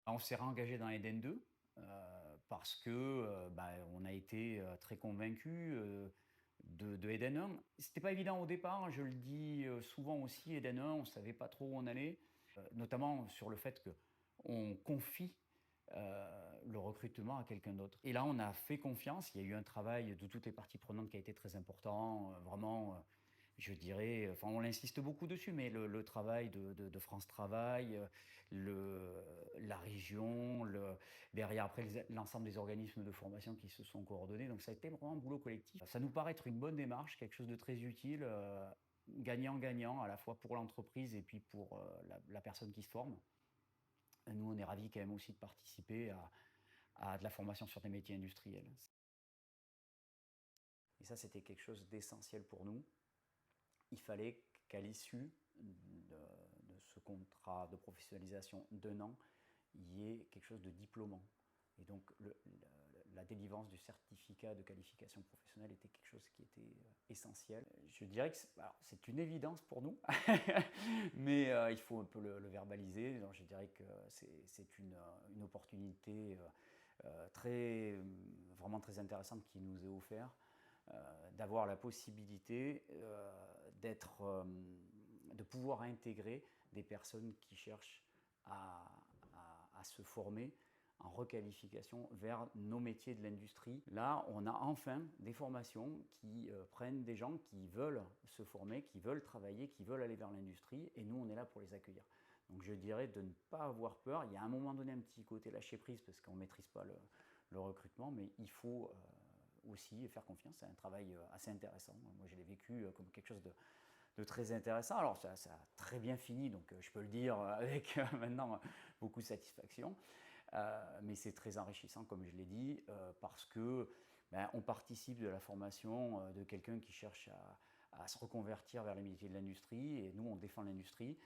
On s'est réengagé dans Eden 2 parce que, on a été, très convaincus, de Eden 1. C'était pas évident au départ, je le dis, souvent aussi, Eden 1, on savait pas trop où on allait, notamment sur le fait qu'on confie, le recrutement à quelqu'un d'autre. Et là, on a fait confiance, il y a eu un travail de toutes les parties prenantes qui a été très important, vraiment, je dirais, enfin, on insiste beaucoup dessus, mais le travail de France Travail, la région, derrière après l'ensemble des organismes de formation qui se sont coordonnés. Donc ça a été vraiment un boulot collectif. Ça nous paraît être une bonne démarche, quelque chose de très utile, gagnant-gagnant à la fois pour l'entreprise et puis pour la personne qui se forme. Nous, on est ravis quand même aussi de participer à de la formation sur des métiers industriels. Et ça, c'était quelque chose d'essentiel pour nous. Il fallait qu'à l'issue de ce contrat de professionnalisation d'un an, il y ait quelque chose de diplômant. Et donc la délivrance du certificat de qualification professionnelle était quelque chose qui était essentiel. Je dirais que c'est une évidence pour nous, mais il faut un peu le verbaliser. Donc, je dirais que c'est une opportunité vraiment très intéressante qui nous est offerte, d'avoir la possibilité de pouvoir intégrer des personnes qui cherchent à se former en requalification vers nos métiers de l'industrie. Là, on a enfin des formations qui prennent des gens qui veulent se former, qui veulent travailler, qui veulent aller vers l'industrie, et nous, on est là pour les accueillir. Donc je dirais de ne pas avoir peur. Il y a à un moment donné un petit côté lâcher prise parce qu'on ne maîtrise pas le recrutement, mais il faut aussi faire confiance. C'est un travail assez intéressant. Moi, je l'ai vécu comme quelque chose de très intéressant. Alors, ça a très bien fini, donc je peux le dire avec maintenant beaucoup de satisfaction. Mais c'est très enrichissant, comme je l'ai dit, parce que on participe de la formation de quelqu'un qui cherche à se reconvertir vers les métiers de l'industrie, et nous, on défend l'industrie.